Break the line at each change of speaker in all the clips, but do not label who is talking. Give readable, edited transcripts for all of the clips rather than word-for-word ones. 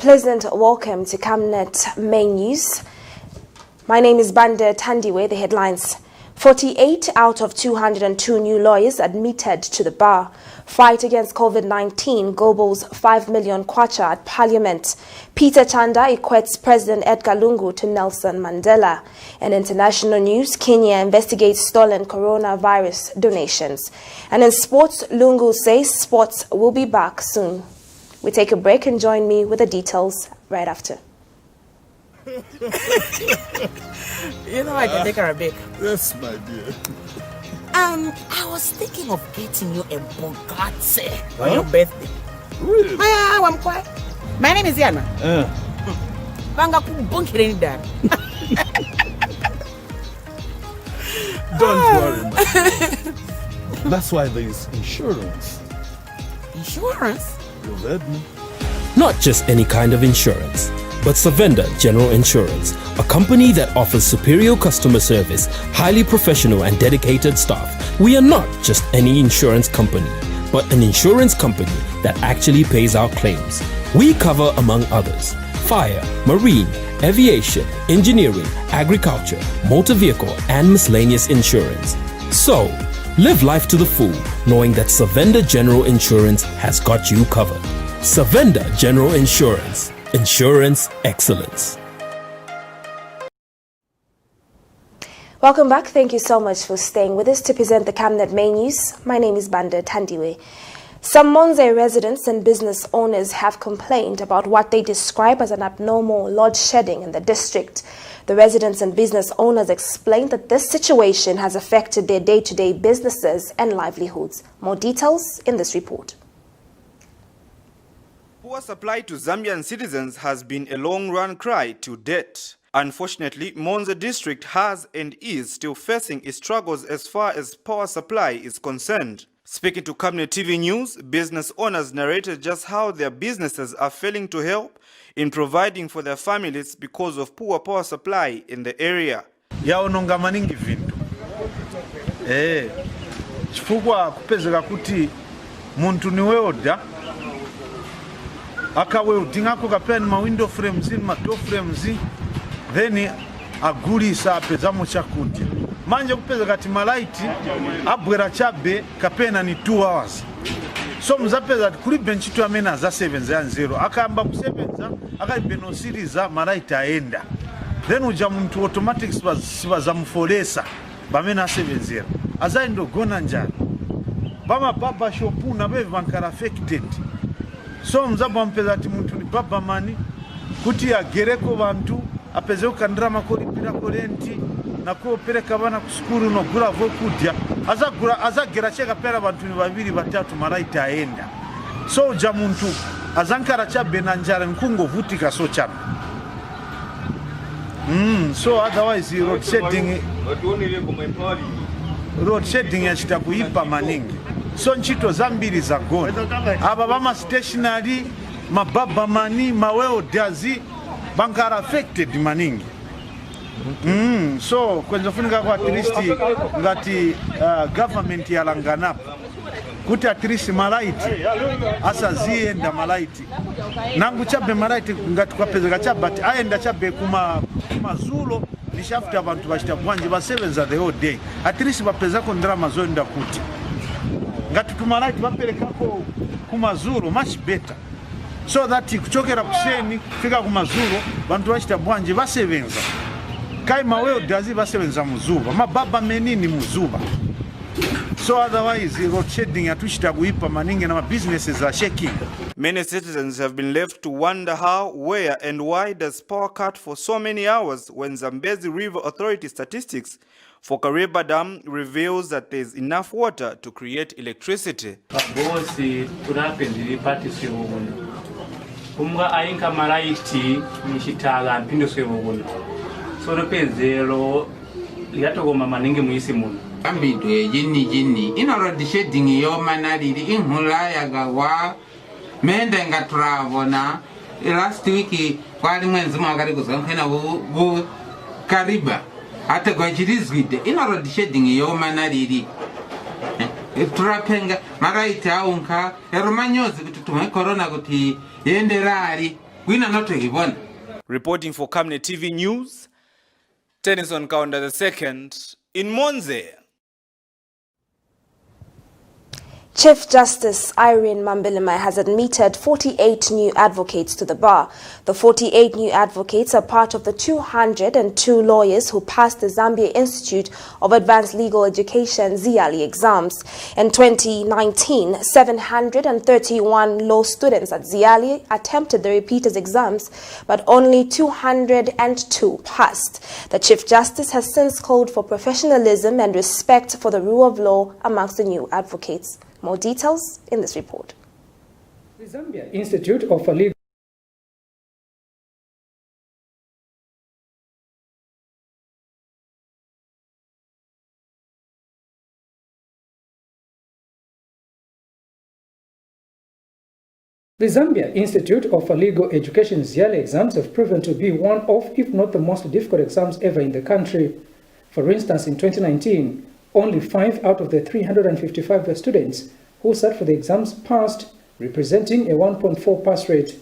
pleasant welcome to Camnet Main News. My name is Camnet Tv. The headlines. 48 out of 202 new lawyers admitted to the bar. Fight against COVID-19 gobbles 5 million kwacha at Parliament. Peter Chanda equates President Edgar Lungu to Nelson Mandela. And international news, Kenya investigates stolen coronavirus donations. And in sports, Lungu says sports will be back soon. We take a break and join me with the details right after.
You know I can take her a break.
Yes, my dear.
I was thinking of getting you a Bugatti on your birthday.
Really?
I'm quiet. My name is Yana.
Don't worry, man. That's why there is insurance.
Insurance?
You heard me.
Not just any kind of insurance, but Savenda General Insurance, a company that offers superior customer service, highly professional and dedicated staff. We are not just any insurance company, but an insurance company that actually pays our claims. We cover, among others, fire, marine, aviation, engineering, agriculture, motor vehicle, and miscellaneous insurance. So, live life to the full, knowing that Savenda General Insurance has got you covered. Savenda General Insurance. Insurance excellence.
Welcome back. Thank you so much for staying with us to present the Camnet Main News. My name is Camnet Tv. Some Monze residents and business owners have complained about what they describe as an abnormal load shedding in the district. The residents and business owners explained that this situation has affected their day-to-day businesses and livelihoods. More details in this report.
Poor supply to Zambian citizens has been a long-run cry to date. Unfortunately, Monze district has and is still facing its struggles as far as power supply is concerned. Speaking to Camnet TV News, business owners narrated just how their businesses are failing to help in providing for their families because of poor power supply in the area.
Yaononga maningi vintu. Chifukwa kupezeka kuti muntu ni weoda akawe utingako kapeni ma window frames ma door frames then agulisa apezamo chakudya. Manje kupezeka ati malaiti abwera chabe kapena ni 2 hours. So mzapeza ati kuli benchitu amena za 7 ya 0 akamba ku 7 akaibenosiriza malaiti aenda. Then uja muntu automatic siba za mfolesa bamena 7-0 azaindo gona njani bama baba shopu na beve bankara affected. So mzaba mpeza ati muntu ni baba mani kuti agereko bantu apezeko kandira makori pira korenti na kuopereka bana kuskuru no gura vokudya azagera cheka pera bantu ni babiri batatu malaita aenda. So uja muntu azankara chabe na njara nkungo vutika so chabe. So otherwise road shedding yachita kuipa maningi. So nchito zambiri za goni aba bama stationary mababa mani maweo dazi bankara affected maningi. So kwenye funika kwa at least ngati government ya langanapo kuti at least malaiti asa zienda malaiti nangu chabe malaiti ngati kwa pezeka chabati aenda chabe kuma zulo nishafuta abantu bashita bwanje ba 7 za the whole day at least bapezako ndrama zoenda kuti ngati tumalaiti bapelekako kuma zulo much better so that kuchokera kuseni kufika kuma zulo bantu bashita bwanje ba 7 za kai maweo dazi ba 7 za muzuba mababa menini muzuba. So otherwise, road shedding atushita kuipa maningi na businesses are shaking.
Many citizens have been left to wonder how, where and why does power cut for so many hours when Zambezi River Authority statistics for Kariba Dam reveals that there is enough water to create electricity.
Bosi tunapendili pati sweboguna. Kumga ayinka malaiti nishitaga mpindo sweboguna. So repenzelo yatogoma maningi muisi munu.
Ambidwe jini ino road shedding yo manalili inhula yagawa mende nga travona last week kwali mwenzi mwakali kuzankena bu Kariba ate kwa chirizwide ino road shedding yo manalili turapenga maraita aunka eromanyozi kuti tumwe corona kuti yenderari Wina not hibona.
Reporting for Camnet TV News, Tennyson Kaunda II in Monze.
Chief Justice Irene Mambilima has admitted 48 new advocates to the bar. The 48 new advocates are part of the 202 lawyers who passed the Zambia Institute of Advanced Legal Education ZIALI exams. In 2019, 731 law students at ZIALI attempted the repeaters exams, but only 202 passed. The Chief Justice has since called for professionalism and respect for the rule of law amongst the new advocates. More details in this report.
The Zambia Institute of Legal The Zambia Institute of Legal Education ZIALI exams have proven to be one of, if not the most difficult exams ever in the country. For instance, in 2019, only 5 out of the 355 students who sat for the exams passed, representing a 1.4 pass rate.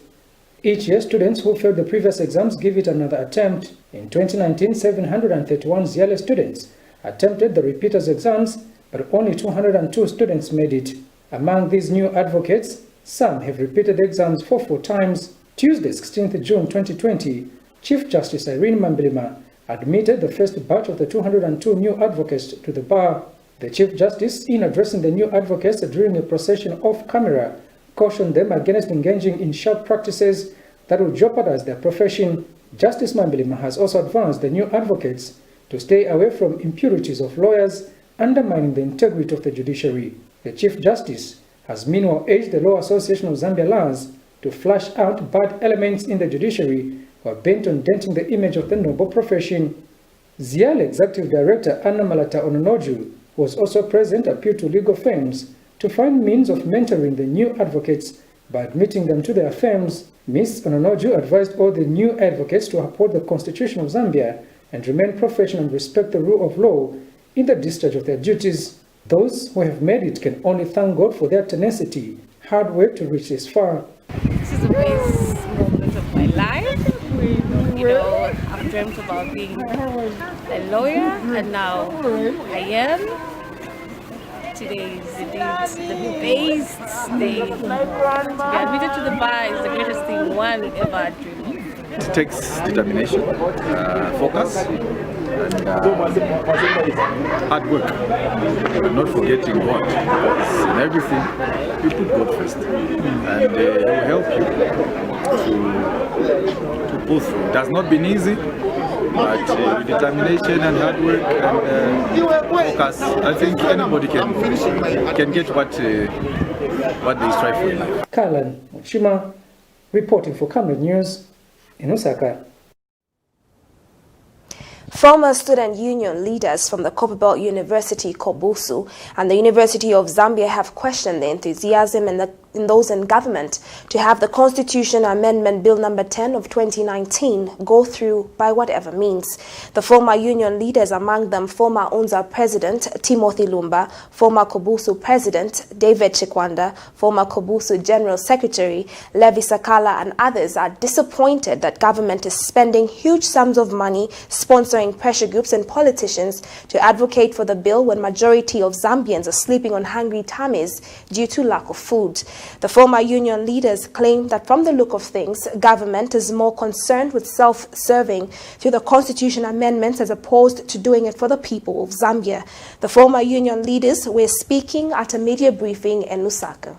Each year, students who failed the previous exams give it another attempt. In 2019, 731 ZIALI students attempted the repeaters exams, but only 202 students made it. Among these new advocates, some have repeated the exams 4 times. Tuesday, 16th June 2020, Chief Justice Irene Mambilima admitted the first batch of the 202 new advocates to the bar. The Chief Justice, in addressing the new advocates during a procession off camera, cautioned them against engaging in sharp practices that would jeopardize their profession. Justice Mambilima has also advised the new advocates to stay away from impurities of lawyers, undermining the integrity of the judiciary. The Chief Justice has meanwhile urged the Law Association of Zambia lawyers to flush out bad elements in the judiciary who are bent on denting the image of the noble profession. ZIALI Executive Director Anna Malata Ononoju, who was also present, appealed to legal firms to find means of mentoring the new advocates by admitting them to their firms. Ms. Ononoju advised all the new advocates to uphold the Constitution of Zambia and remain professional and respect the rule of law in the discharge of their duties. Those who have made it can only thank God for their tenacity, hard work to reach this far.
This is the best moment of my life. You know, I've dreamt about being a lawyer, and now I am. Today is indeed the best day. To be admitted to the bar is the greatest thing one ever dreamed.
It takes determination, focus, and hard work. And not forgetting God. Because in everything, you put God first. And He will help you to pull through. It has not been easy, but with determination and hard work and focus, I think anybody can get what they strive for in life.
Kalan Muchima, reporting for Camnet News in Osaka.
Former student union leaders from the Copperbelt University, Kobusu, and the University of Zambia have questioned the enthusiasm in those in government to have the Constitution Amendment Bill number 10 of 2019 go through by whatever means. The former union leaders, among them former UNZA President Timothy Lumba, former Kobusu President David Chikwanda, former Kobusu General Secretary Levi Sakala, and others are disappointed that government is spending huge sums of money sponsoring pressure groups and politicians to advocate for the bill when majority of Zambians are sleeping on hungry tummies due to lack of food. The former union leaders claim that from the look of things, government is more concerned with self-serving through the constitution amendments as opposed to doing it for the people of Zambia. The former union leaders were speaking at a media briefing in Lusaka.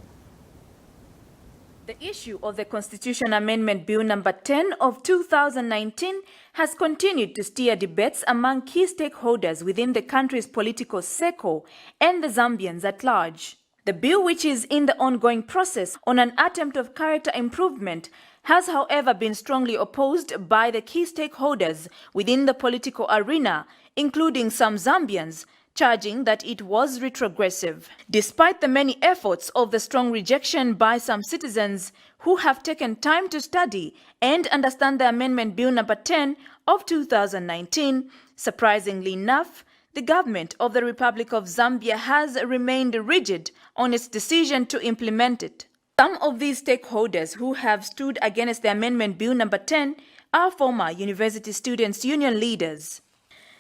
The issue of the Constitution Amendment Bill number 10 of 2019 has continued to stir debates among key stakeholders within the country's political circle and the Zambians at large. The bill, which is in the ongoing process on an attempt of character improvement, has however been strongly opposed by the key stakeholders within the political arena, including some Zambians, charging that it was retrogressive. Despite the many efforts of the strong rejection by some citizens who have taken time to study and understand the Amendment Bill number 10 of 2019, surprisingly enough, the government of the Republic of Zambia has remained rigid on its decision to implement it. Some of these stakeholders who have stood against the Amendment Bill number 10 are former University Students' Union leaders.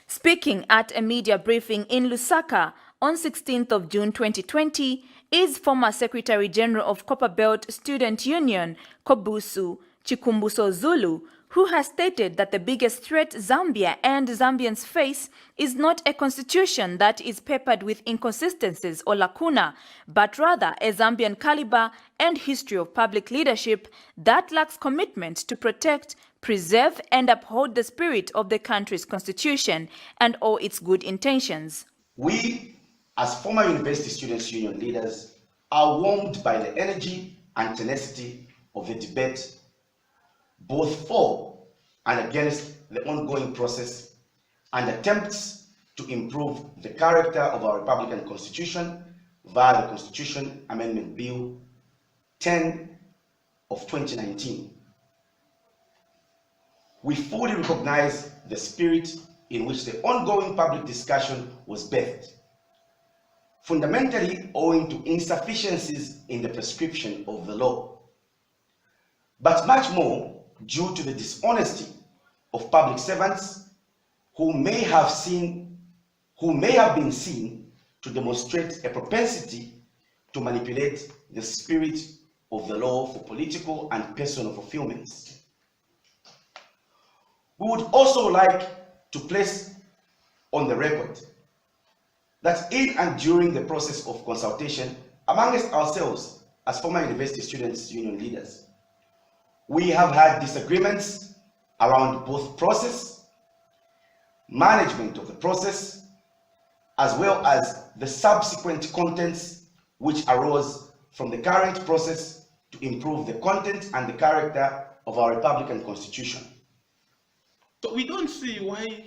Speaking at a media briefing in Lusaka on 16th of June 2020 is former Secretary General of Copperbelt Student Union, Kobusu Chikumbuso Zulu, who has stated that the biggest threat Zambia and Zambians face is not a constitution that is peppered with inconsistencies or lacuna, but rather a Zambian caliber and history of public leadership that lacks commitment to protect, preserve and uphold the spirit of the country's constitution and all its good intentions.
We, as former University Students' Union leaders, are warmed by the energy and tenacity of the debate, both for and against the ongoing process and attempts to improve the character of our Republican Constitution via the Constitution Amendment Bill 10 of 2019. We fully recognize the spirit in which the ongoing public discussion was birthed, fundamentally owing to insufficiencies in the prescription of the law, but much more due to the dishonesty of public servants who may have been seen to demonstrate a propensity to manipulate the spirit of the law for political and personal fulfillments. We would also like to place on the record that in and during the process of consultation amongst ourselves as former University Students' Union leaders, we have had disagreements around both process, management of the process, as well as the subsequent contents which arose from the current process to improve the content and the character of our Republican Constitution.
So we don't see why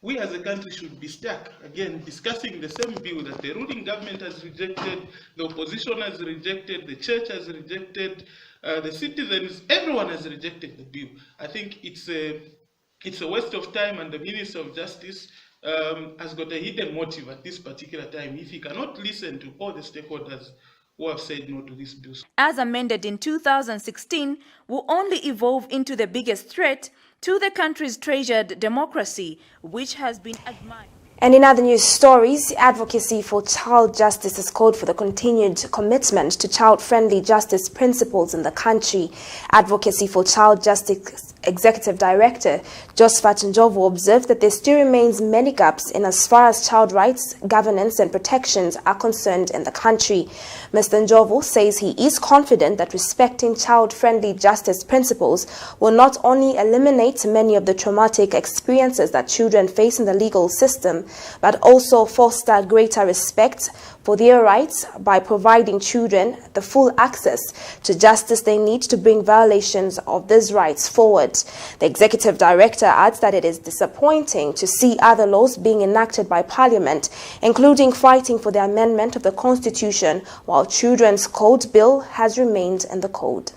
we as a country should be stuck, again, discussing the same bill that the ruling government has rejected, the opposition has rejected, the church has rejected, the citizens, everyone has rejected the bill. I think it's a waste of time, and the Minister of Justice has got a hidden motive at this particular time if he cannot listen to all the stakeholders who have said no to this bill.
As amended in 2016, will only evolve into the biggest threat to the country's treasured democracy, which has been admired.
And in other news stories, advocacy for child justice has called for the continued commitment to child-friendly justice principles in the country. Advocacy for Child Justice Executive Director Josephat Njovu observed that there still remains many gaps in as far as child rights, governance and protections are concerned in the country. Mr. Njovu says he is confident that respecting child-friendly justice principles will not only eliminate many of the traumatic experiences that children face in the legal system, but also foster greater respect for their rights by providing children the full access to justice they need to bring violations of these rights forward. The executive director adds that it is disappointing to see other laws being enacted by Parliament, including fighting for the amendment of the Constitution, while Children's Code Bill has remained in the code.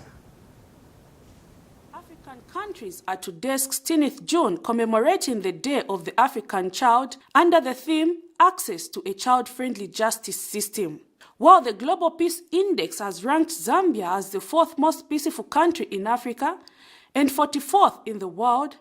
Countries are today 16th June commemorating the Day of the African Child under the theme Access to a Child-Friendly Justice System. While the Global Peace Index has ranked Zambia as the 4th most peaceful country in Africa and 44th in the world,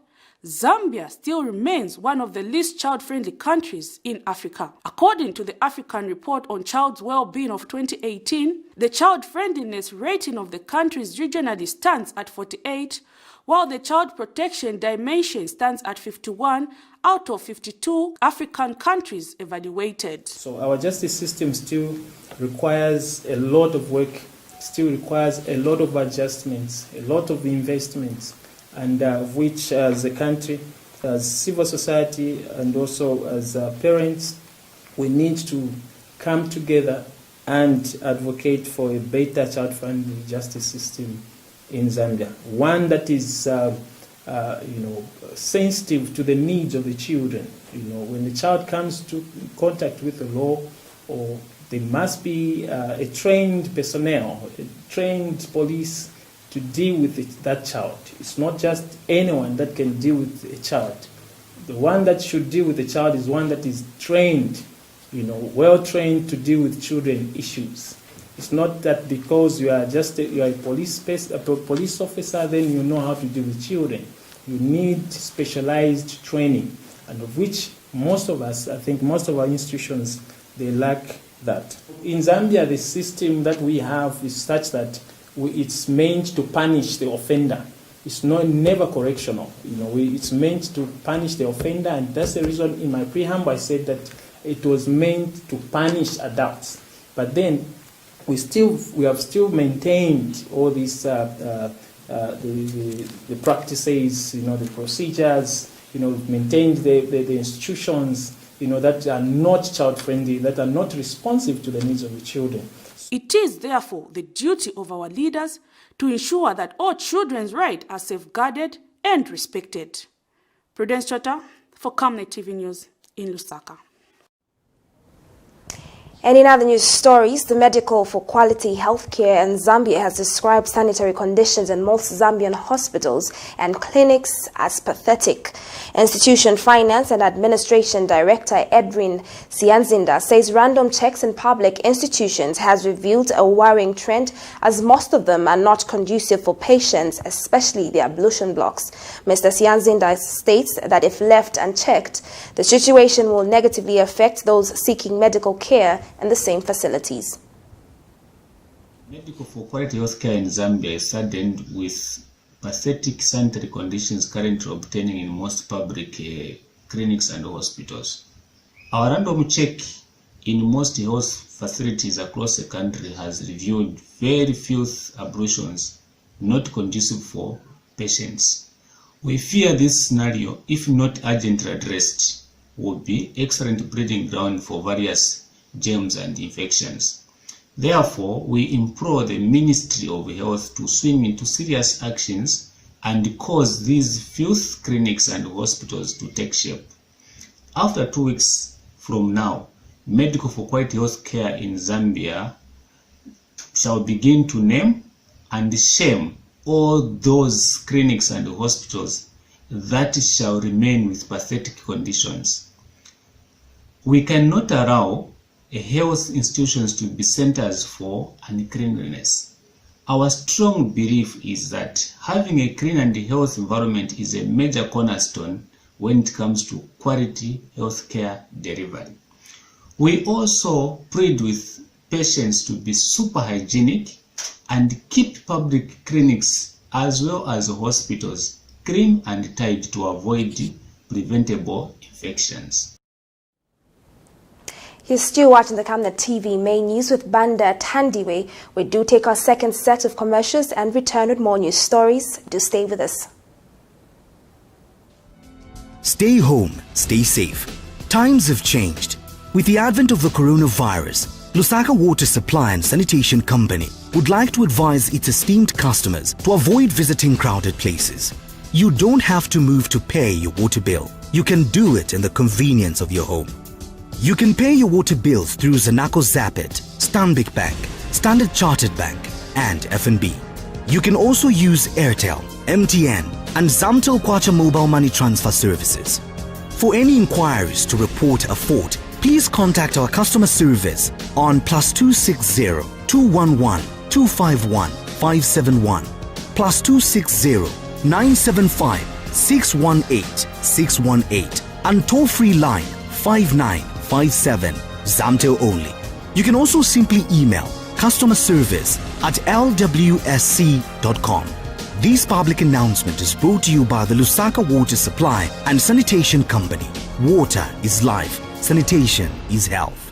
Zambia still remains one of the least child-friendly countries in Africa. According to the African Report on Child's Well-being of 2018, the child-friendliness rating of the countries regionally stands at 48, while the child protection dimension stands at 51 out of 52 African countries evaluated.
So our justice system still requires a lot of work, still requires a lot of adjustments, a lot of investments, and which as a country, as civil society, and also as parents, we need to come together and advocate for a better child-friendly justice system in Zambia, one that is sensitive to the needs of the children. When the child comes to contact with the law, or there must be a trained personnel, a trained police to deal with that child. It's not just anyone that can deal with a child. The one that should deal with the child is one that is trained, well trained to deal with children issues.
It's not that because you are a police officer, then you know how to deal with children. You need specialized training, and of which most of us, I think most of our institutions, they lack that. In Zambia, the system that we have is such that it's meant to punish the offender. It's never correctional. It's meant to punish the offender, and that's the reason in my preamble I said that it was meant to punish adults. But then we have still maintained all these the practices, the procedures, maintained the institutions, that are not child-friendly, that are not responsive to the needs of the children.
It is therefore the duty of our leaders to ensure that all children's rights are safeguarded and respected. Prudence Chota for Camnet TV News in Lusaka.
And in other news stories, the Medical for Quality Healthcare in Zambia has described sanitary conditions in most Zambian hospitals and clinics as pathetic. Institution Finance and Administration Director Edwin Sianzinda says random checks in public institutions has revealed a worrying trend, as most of them are not conducive for patients, especially the ablution blocks. Mr. Sianzinda states that if left unchecked, the situation will negatively affect those seeking medical care in the same facilities.
Medical for Quality Healthcare in Zambia is saddened with pathetic sanitary conditions currently obtaining in most public clinics and hospitals. Our random check in most health facilities across the country has revealed very few ablutions not conducive for patients. We fear this scenario, if not urgently addressed, will be excellent breeding ground for various germs and infections. Therefore, we implore the Ministry of Health to swing into serious actions and cause these filth clinics and hospitals to take shape. After 2 weeks from now, Medical for Quality Health Care in Zambia shall begin to name and shame all those clinics and hospitals that shall remain with pathetic conditions. We cannot allow health institutions to be centers for uncleanliness. Our strong belief is that having a clean and healthy environment is a major cornerstone when it comes to quality healthcare delivery. We also plead with patients to be super hygienic and keep public clinics as well as hospitals clean and tight to avoid preventable infections.
You're still watching the Camnet TV main news with Banda Tandiwe. We do take our second set of commercials and return with more news stories. Do stay with us.
Stay home, stay safe. Times have changed. With the advent of the coronavirus, Lusaka Water Supply and Sanitation Company would like to advise its esteemed customers to avoid visiting crowded places. You don't have to move to pay your water bill. You can do it in the convenience of your home. You can pay your water bills through Zanaco Zapit, Stanbic Bank, Standard Chartered Bank, and FNB. You can also use Airtel, MTN, and Zamtel Kwacha mobile money transfer services. For any inquiries to report a fault, please contact our customer service on +260 211 251 571, +260 975 618 618, and toll-free line 5957, Zamtel only. You can also simply email customerservice@lwsc.com. This public announcement is brought to you by the Lusaka Water Supply and Sanitation Company. Water is life. Sanitation is health.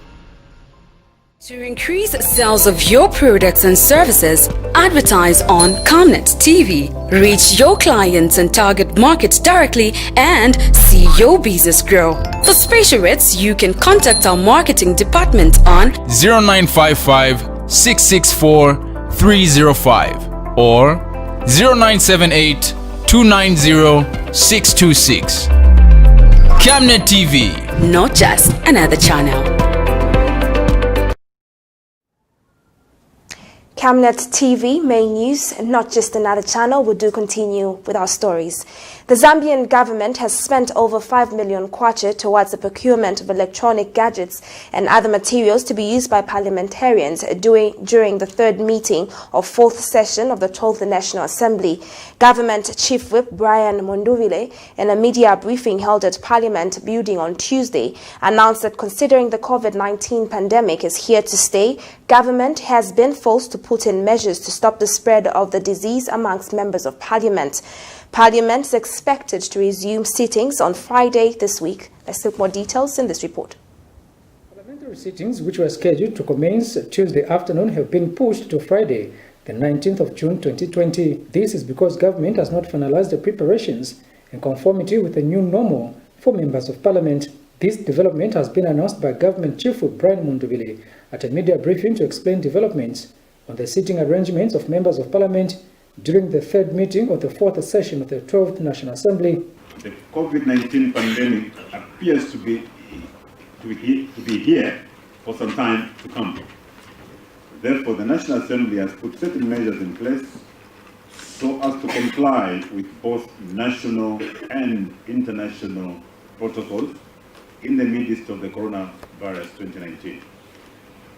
To increase sales of your products and services, advertise on Camnet TV. Reach your clients and target markets directly and see your business grow. For special rates, you can contact our marketing department on
0955 664 305 or 0978 290 626. Camnet TV.
Not just another channel.
Camnet TV, main news, not just another channel, we do continue with our stories. The Zambian government has spent over 5 million kwacha towards the procurement of electronic gadgets and other materials to be used by parliamentarians during the third meeting of fourth session of the 12th National Assembly. Government Chief Whip Brian Monduvile, in a media briefing held at Parliament building on Tuesday, announced that considering the COVID-19 pandemic is here to stay, government has been forced to put in measures to stop the spread of the disease amongst members of Parliament. Parliament is expected to resume sittings on Friday this week. Let's look more details in this report.
Parliamentary sittings, which were scheduled to commence Tuesday afternoon, have been pushed to Friday, the 19th of June 2020. This is because government has not finalized the preparations in conformity with the new normal for members of Parliament. This development has been announced by Government Chief Whip Brian Monduvile at a media briefing to explain developments on the sitting arrangements of members of Parliament during the third meeting of the fourth session of the 12th National Assembly.
The COVID-19 pandemic appears to be here for some time to come. Therefore, the National Assembly has put certain measures in place so as to comply with both national and international protocols in the midst of the coronavirus 2019.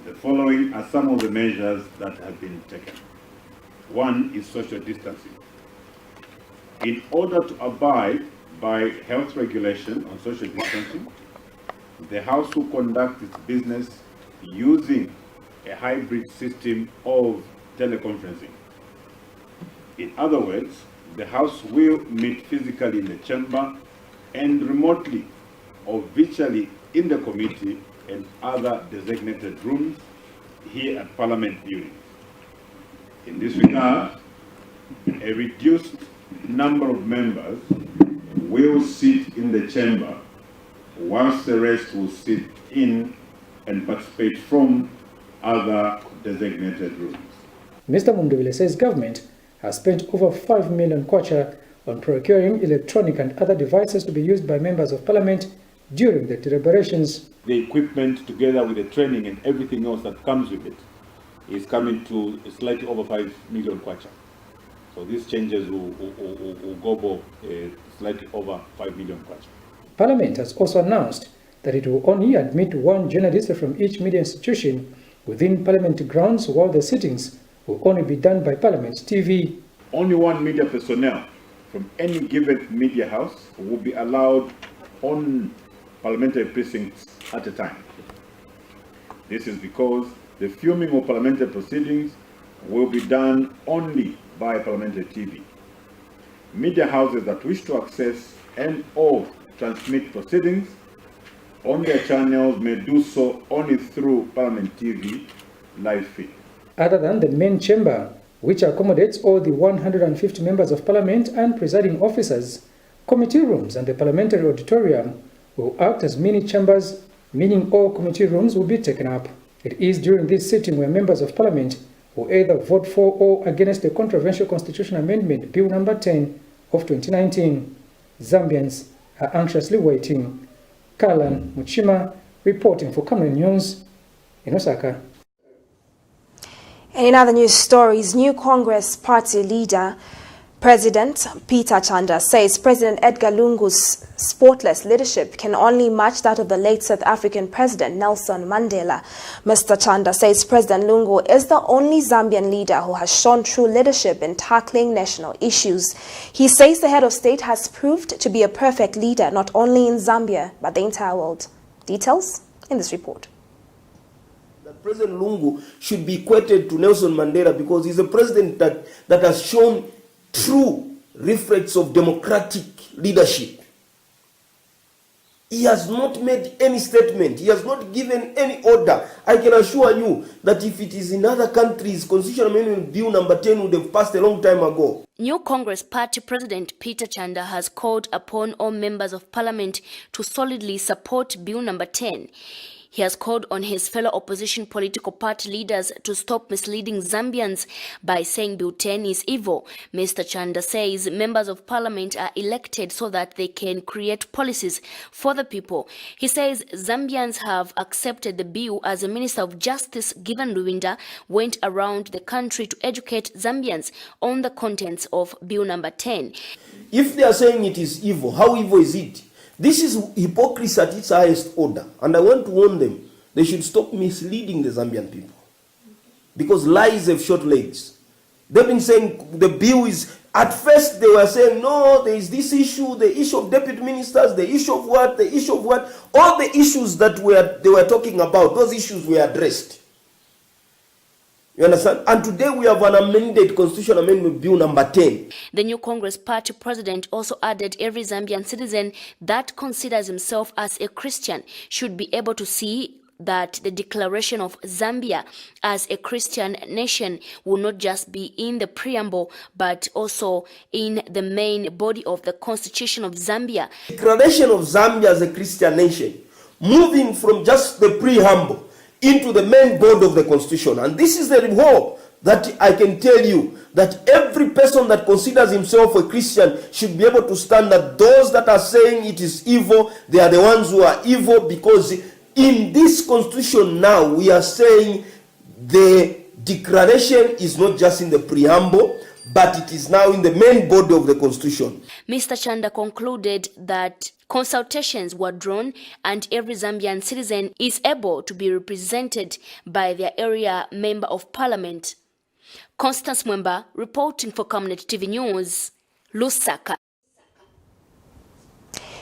The following are some of the measures that have been taken. One is social distancing. In order to abide by health regulation on social distancing, the House will conduct its business using a hybrid system of teleconferencing. In other words, the House will meet physically in the chamber and remotely or virtually in the committee and other designated rooms here at Parliament buildings. In this regard, a reduced number of members will sit in the chamber whilst the rest will sit in and participate from other designated rooms.
Mr. Monduvile says government has spent over 5 million kwacha on procuring electronic and other devices to be used by members of Parliament during the deliberations.
The equipment, together with the training and everything else that comes with it, is coming to slightly over 5 million kwacha. So these changes will go above slightly over 5 million kwacha.
Parliament has also announced that it will only admit one journalist from each media institution within Parliament grounds, while the sittings will only be done by Parliament TV.
Only one media personnel from any given media house will be allowed on parliamentary precincts at a time. This is because the filming of parliamentary proceedings will be done only by parliamentary TV. Media houses that wish to access and or transmit proceedings on their channels may do so only through Parliament TV live feed.
Other than the main chamber, which accommodates all the 150 members of Parliament and presiding officers, committee rooms and the parliamentary auditorium will act as mini chambers, meaning all committee rooms will be taken up. It is during this sitting where members of Parliament will either vote for or against the controversial Constitutional Amendment Bill number 10 of 2019. Zambians are anxiously waiting. Kalan Muchima reporting for Camnet News in Osaka.
And in other news stories, new Congress Party leader President Peter Chanda says President Edgar Lungu's spotless leadership can only match that of the late South African President Nelson Mandela. Mr. Chanda says President Lungu is the only Zambian leader who has shown true leadership in tackling national issues. He says the head of state has proved to be a perfect leader not only in Zambia but the entire world. Details in this report.
That President Lungu should be equated to Nelson Mandela because he's a president that has shown true reflex of democratic leadership. He has not made any statement. He has not given any order. I can assure you that if it is in other countries, Constitutional Amendment Bill number 10 would have passed a long time ago.
New Congress Party President Peter Chanda has called upon all members of Parliament to solidly support Bill number 10. He has called on his fellow opposition political party leaders to stop misleading Zambians by saying Bill 10 is evil. Mr. Chanda says members of parliament are elected so that they can create policies for the people. He says Zambians have accepted the bill as the Minister of Justice, Given Luwinda, went around the country to educate Zambians on the contents of Bill number 10.
If they are saying it is evil, how evil is it? This is hypocrisy at its highest order. And I want to warn them, they should stop misleading the Zambian people. Because lies have short legs. They've been saying the bill is, at first they were saying, no, there is this issue, the issue of deputy ministers, the issue of what, the issue of what. All the issues that they were talking about, those issues were addressed. You understand? And today we have an amended Constitution Amendment Bill number 10.
The new Congress Party president also added every Zambian citizen that considers himself as a Christian should be able to see that the declaration of Zambia as a Christian nation will not just be in the preamble, but also in the main body of the Constitution of Zambia.
Declaration of Zambia as a Christian nation, moving from just the preamble into the main body of the Constitution. And this is the reward that I can tell you, that every person that considers himself a Christian should be able to stand that those that are saying it is evil, they are the ones who are evil, because in this Constitution now, we are saying the declaration is not just in the preamble, but it is now in the main body of the Constitution.
Mr. Chanda concluded that consultations were drawn and every Zambian citizen is able to be represented by their area member of parliament. Constance Mwemba reporting for Camnet TV News, Lusaka.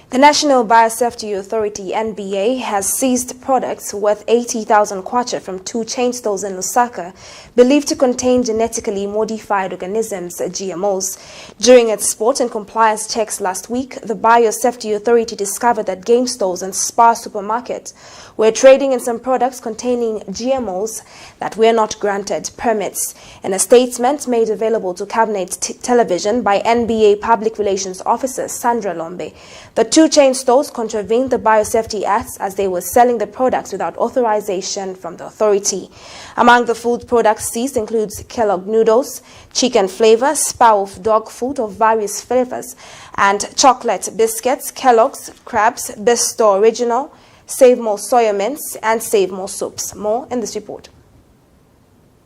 The National Biosafety Authority, NBA, has seized products worth 80,000 kwacha from 2 chain stores in Lusaka, believed to contain genetically modified organisms, GMOs. During its sport and compliance checks last week, the Biosafety Authority discovered that game stores and Spar supermarkets were trading in some products containing GMOs that were not granted permits. In a statement made available to Camnet Television by NBA Public Relations Officer Sandra Lombe, the 2 chain stores contravened the Biosafety Acts as they were selling the products without authorization from the authority. Among the food products seized includes Kellogg noodles, chicken flavor, Spar dog food of various flavors, and chocolate biscuits, Kellogg's, Crabs, Bisto Original, Save More Soya Mints, and Save More Soups. More in this report.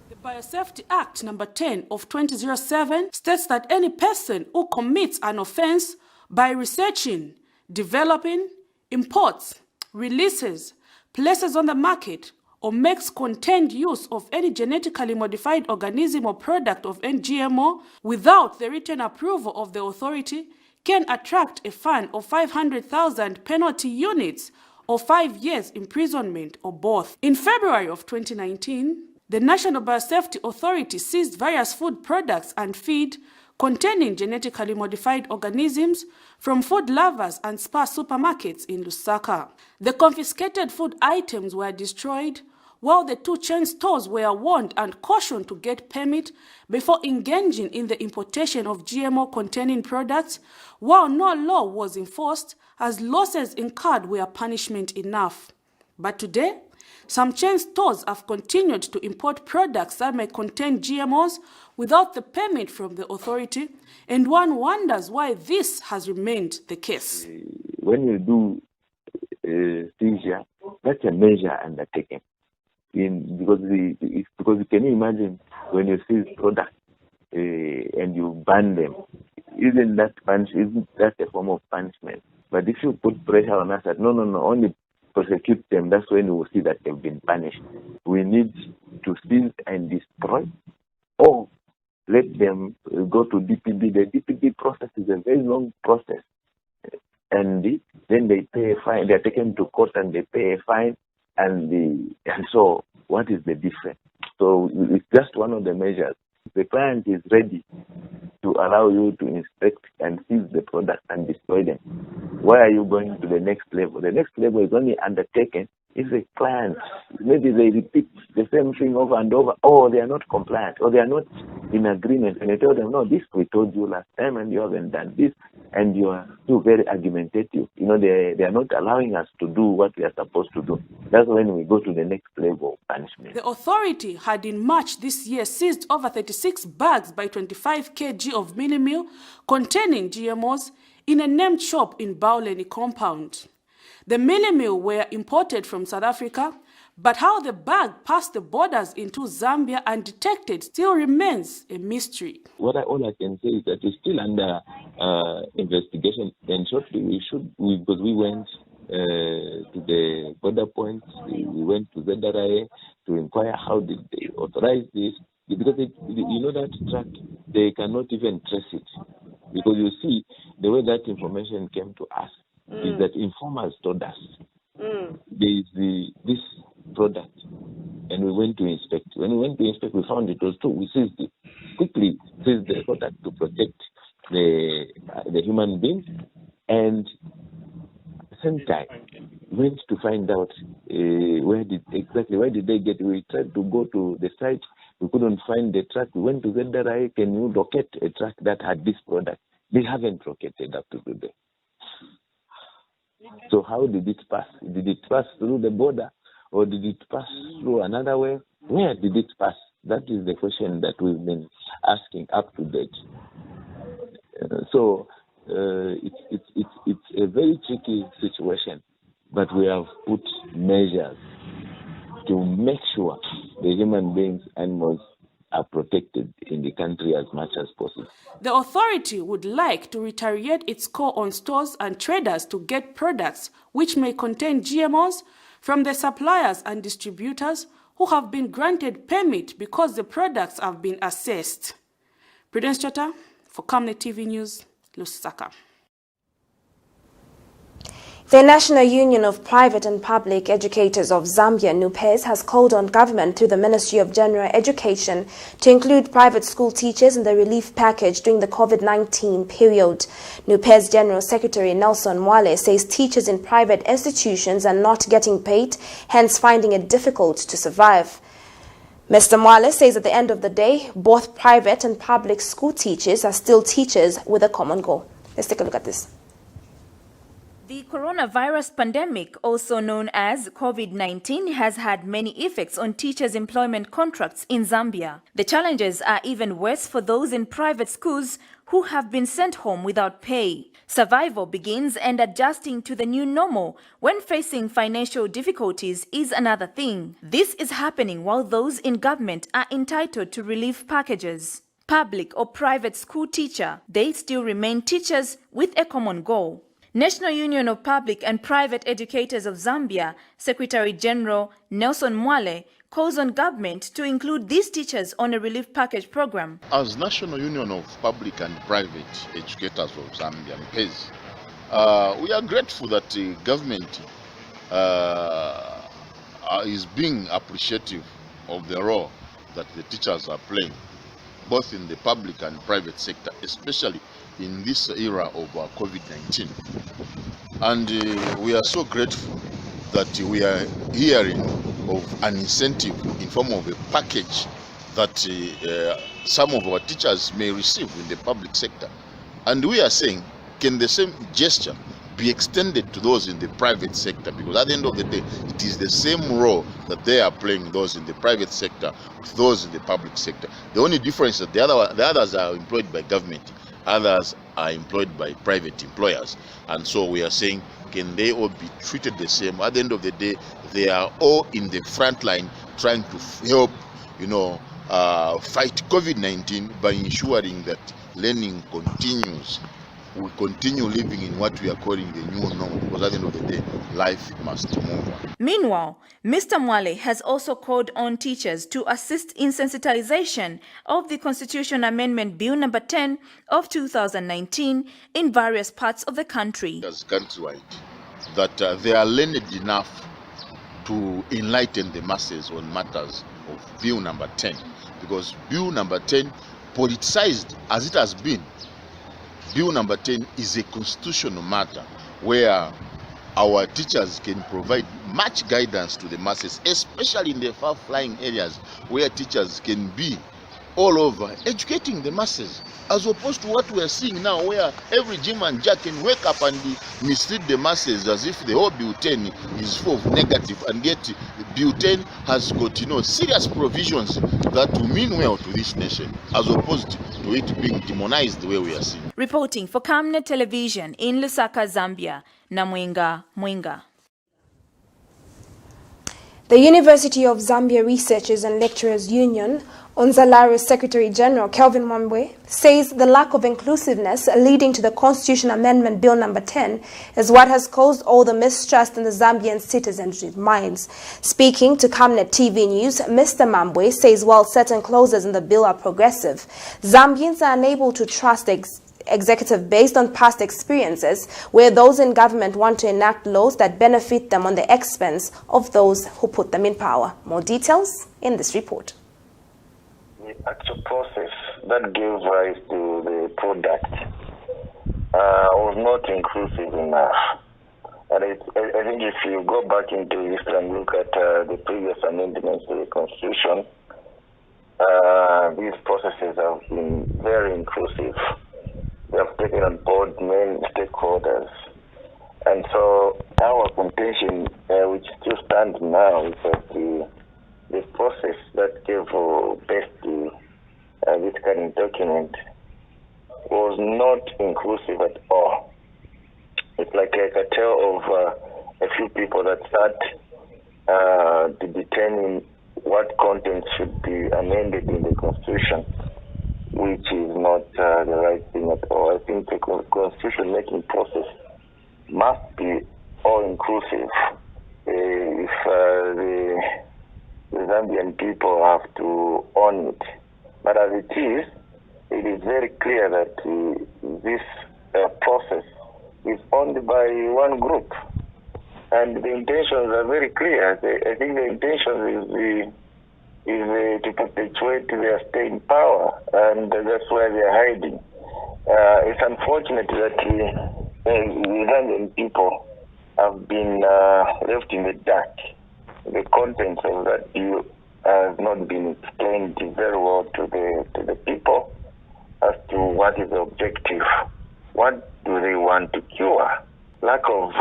The Biosafety Act number 10 of 2007 states that any person who commits an offense by researching, developing, imports, releases, places on the market, or makes contained use of any genetically modified organism or product of any GMO without the written approval of the authority can attract a fine of 500,000 penalty units or 5 years imprisonment or both. In February of 2019, the National Biosafety Authority seized various food products and feed containing genetically modified organisms from Food Lovers and Spar supermarkets in Lusaka. The confiscated food items were destroyed, while the 2 chain stores were warned and cautioned to get permit before engaging in the importation of GMO-containing products, while no law was enforced as losses incurred were punishment enough. But today, some chain stores have continued to import products that may contain GMOs without the permit from the authority, and one wonders why this has remained the case.
When you do seizure, that's a measure undertaken. Because you can imagine when you seize products and you ban them, isn't that a form of punishment? But if you put pressure on us that no, only prosecute them, that's when we will see that they've been punished. We need to seize and destroy, or let them go to DPD. The DPD process is a very long process, and then they pay a fine. They are taken to court and they pay a fine, and so what is the difference? So it's just one of the measures. The client is ready to allow you to inspect and seize the product and destroy them. Why are you going to the next level? The next level is only undertaken if the client, maybe they repeat the same thing over and over, or they are not compliant, or they are not in agreement, and you tell them, no, this we told you last time and you haven't done this. and you are still very argumentative. You know, they are not allowing us to do what we are supposed to do. That's when we go to the next level of punishment.
The authority had in March this year seized over 36 bags by 25 kg of mini meal containing GMOs in a named shop in Bauleni compound. The mini meal were imported from South Africa, but how the bag passed the borders into Zambia undetected still remains a mystery.
All I can say is that it's still under investigation, and shortly because we went to the border points, we went to ZRA to inquire how did they authorize this, because you know that truck, they cannot even trace it, because you see the way that information came to us is that informers told us there is this product, and we went to inspect. When we went to inspect, we found it was true. We quickly seized the product to protect the human beings, and at the same time went to find out where did they get it. We tried to go to the site, we couldn't find the truck. We went to ZRA, can you locate a truck that had this product? They haven't located up to today. So how did it pass? Did it pass through the border, or did it pass through another way? Where did it pass? That is the question that we've been asking up to date. It's a very tricky situation, but we have put measures to make sure the human beings, animals are protected in the country as much as possible.
The authority would like to reiterate its call on stores and traders to get products which may contain GMOs from the suppliers and distributors who have been granted permit because the products have been assessed. Prudence Chota for Camnet TV News, Lusaka.
The National Union of Private and Public Educators of Zambia, NUPEZ, has called on government through the Ministry of General Education to include private school teachers in the relief package during the COVID-19 period. NUPEZ General Secretary Nelson Mwale says teachers in private institutions are not getting paid, hence finding it difficult to survive. Mr. Mwale says at the end of the day, both private and public school teachers are still teachers with a common goal. Let's take a look at this.
The coronavirus pandemic, also known as COVID-19, has had many effects on teachers' employment contracts in Zambia. The challenges are even worse for those in private schools who have been sent home without pay. Survival begins, and adjusting to the new normal when facing financial difficulties is another thing. This is happening while those in government are entitled to relief packages. Public or private school teacher, they still remain teachers with a common goal. National Union of Public and Private Educators of Zambia, Secretary General Nelson Mwale, calls on government to include these teachers on a relief package program.
As National Union of Public and Private Educators of Zambia, NUPEZ, we are grateful that the government is being appreciative of the role that the teachers are playing, both in the public and private sector, especially in this era of COVID-19. And we are so grateful that we are hearing of an incentive in form of a package that some of our teachers may receive in the public sector. And we are saying, can the same gesture be extended to those in the private sector? Because at the end of the day, it is the same role that they are playing, those in the private sector with those in the public sector. The only difference is that the others are employed by government, others are employed by private employers. And so we are saying, can they all be treated the same? At the end of the day, they are all in the front line trying to help, fight COVID-19 by ensuring that learning continues. We continue living in what we are calling the new normal, because at the end of the day, life must move on.
Meanwhile, Mr. Mwale has also called on teachers to assist in sensitization of the Constitution Amendment Bill number 10 of 2019 in various parts of the country.
As countrywide, that they are learned enough to enlighten the masses on matters of Bill number 10, because Bill number 10, politicized as it has been, Bill number 10 is a constitutional matter where our teachers can provide much guidance to the masses, especially in the far-flying areas where teachers can be all over, educating the masses, as opposed to what we are seeing now, where every Jim and Jack can wake up and mislead the masses as if the whole butane is full of negative, and yet butane has got, serious provisions that will mean well to this nation, as opposed to it being demonized the way we are seeing.
Reporting for Camnet Television in Lusaka, Zambia, Namwenga Mwenga.
The University of Zambia Researchers and Lecturers Union, Onzalaro's Secretary General Kelvin Mwambwe, says the lack of inclusiveness leading to the Constitution Amendment Bill number 10 is what has caused all the mistrust in the Zambian citizens' minds. Speaking to Camnet TV News, Mr. Mwambwe says while certain clauses in the bill are progressive, Zambians are unable to trust the executive based on past experiences where those in government want to enact laws that benefit them on the expense of those who put them in power. More details in this report.
The actual process that gave rise to the product was not inclusive enough. And I think if you go back into history and look at the previous amendments to the Constitution, these processes have been very inclusive. We have taken on board main stakeholders. And so our contention, which still stands now, is that the process that gave birth to this current document was not inclusive at all. It's like a cartel of a few people that sat to determine what content should be amended in the Constitution, which is not the right thing at all. I think the constitution-making process must be all-inclusive. If the Zambian people have to own it. But as it is very clear that this process is owned by one group. And the intentions are very clear. I think the intention is to perpetuate their stay in power, and that's where they are hiding. It's unfortunate that the Zambian people have been left in the dark. The contents of that bill has not been explained very well to the people as to what is the objective. What do they want to cure? Lack of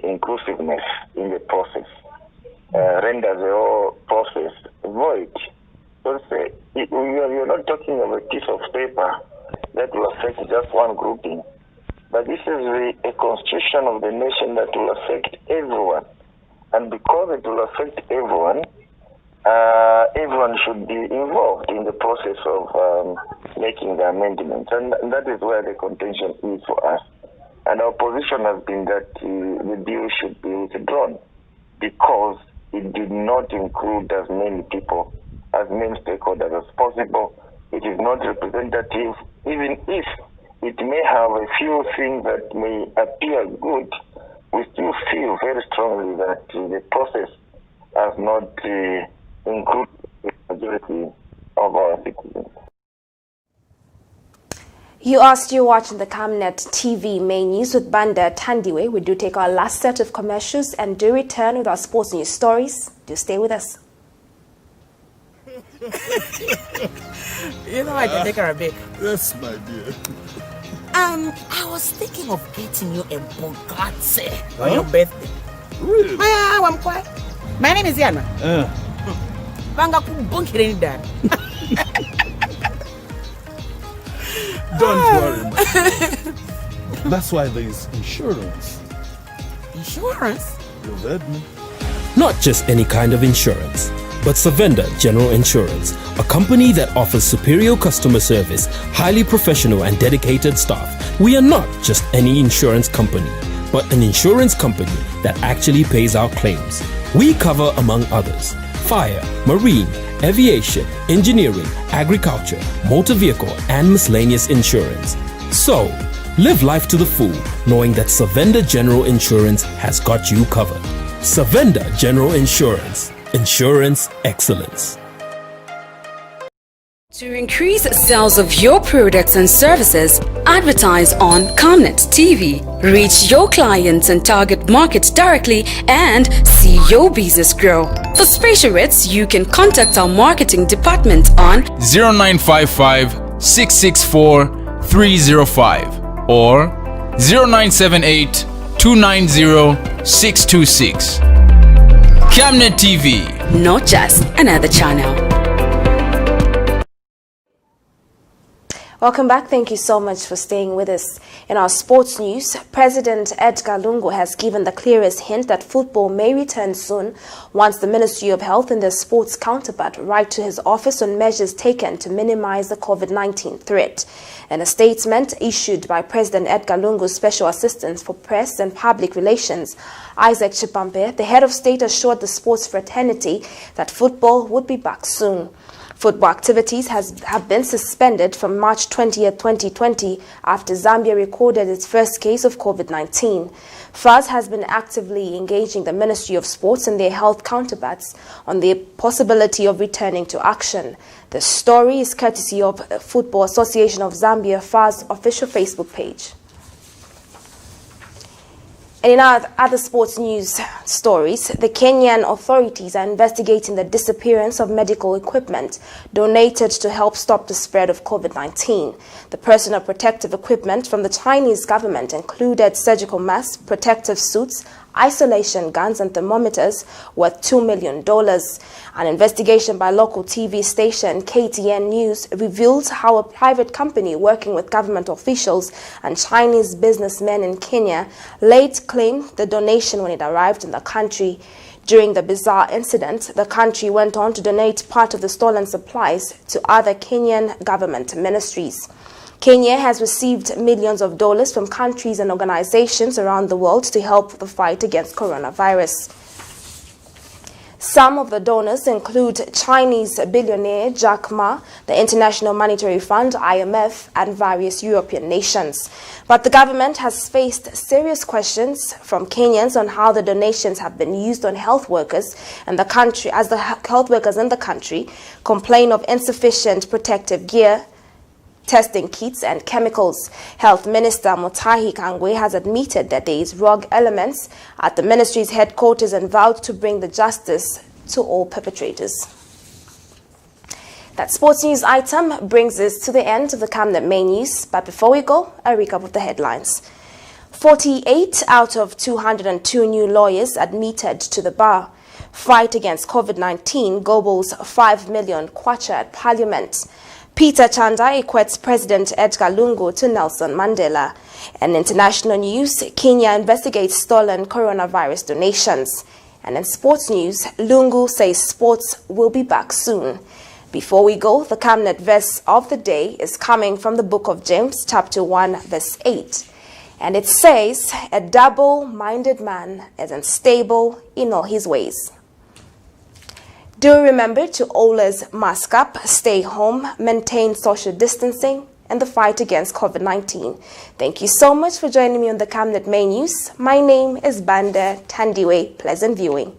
inclusiveness in the process renders the whole process void. So you're not talking of a piece of paper that will affect just one grouping, but this is a constitution of the nation that will affect everyone. And because it will affect everyone, everyone should be involved in the process of making the amendments. And that is where the contention is for us. And our position has been that the bill should be withdrawn because it did not include as many people, as many stakeholders as possible. It is not representative, even if it may have a few things that may appear good. We still feel very strongly that the process has not included the majority of our citizens.
You are still watching the Camnet TV main news with Banda Tandiwe. We do take our last set of commercials and do return with our sports news stories. Do stay with us.
You know I can take her a bit.
Yes, my dear.
I was thinking of getting you a Bugatti on your birthday.
Really?
I'm quiet. My name is Yana.
Don't worry, man. That's why there is insurance.
Insurance?
You heard me.
Not just any kind of insurance, but Savenda General Insurance, a company that offers superior customer service, highly professional and dedicated staff. We are not just any insurance company, but an insurance company that actually pays our claims. We cover, among others, fire, marine, aviation, engineering, agriculture, motor vehicle, and miscellaneous insurance. So, live life to the full, knowing that Savenda General Insurance has got you covered. Savenda General Insurance. Insurance excellence.
To increase sales of your products and services, advertise on Camnet TV. Reach your clients and target markets directly and see your business grow. For special rates, you can contact our marketing department on
0955 664 305 or 0978 290 626. Camnet TV.
Not just another channel.
Welcome back. Thank you so much for staying with us. In our sports news, President Edgar Lungu has given the clearest hint that football may return soon once the Ministry of Health and their sports counterpart write to his office on measures taken to minimize the COVID-19 threat. In a statement issued by President Edgar Lungu's Special Assistant for Press and Public Relations, Isaac Chipampe, the head of state assured the sports fraternity that football would be back soon. Football activities have been suspended from March 20th, 2020 after Zambia recorded its first case of COVID-19. FAS has been actively engaging the Ministry of Sports and their health counterparts on the possibility of returning to action. The story is courtesy of Football Association of Zambia FAS official Facebook page. And in our other sports news stories, the Kenyan authorities are investigating the disappearance of medical equipment donated to help stop the spread of COVID-19. The personal protective equipment from the Chinese government included surgical masks, protective suits, isolation guns and thermometers worth $2 million. An investigation by local TV station KTN News revealed how a private company working with government officials and Chinese businessmen in Kenya late claimed the donation when it arrived in the country. During the bizarre incident, the country went on to donate part of the stolen supplies to other Kenyan government ministries. Kenya has received millions of dollars from countries and organizations around the world to help the fight against coronavirus. Some of the donors include Chinese billionaire Jack Ma, the International Monetary Fund, IMF, and various European nations. But the government has faced serious questions from Kenyans on how the donations have been used on health workers in the country, as the health workers in the country complain of insufficient protective gear, testing kits and chemicals. Health Minister Mutahi Kangwe has admitted that there is rogue elements at the ministry's headquarters and vowed to bring the justice to all perpetrators. That sports news item brings us to the end of the Camnet main news. But before we go, a recap of the headlines. 48 out of 202 new lawyers admitted to the bar. Fight against COVID-19 gobbles 5 million kwacha at Parliament. Peter Chanda equates President Edgar Lungu to Nelson Mandela. And international news, Kenya investigates stolen coronavirus donations. And in sports news, Lungu says sports will be back soon. Before we go, the Camnet verse of the day is coming from the book of James, chapter 1, verse 8. And it says, a double-minded man is unstable in all his ways. Do remember to always mask up, stay home, maintain social distancing, and the fight against COVID-19. Thank you so much for joining me on the Camnet Main News. My name is Banda Tandiwe. Pleasant viewing.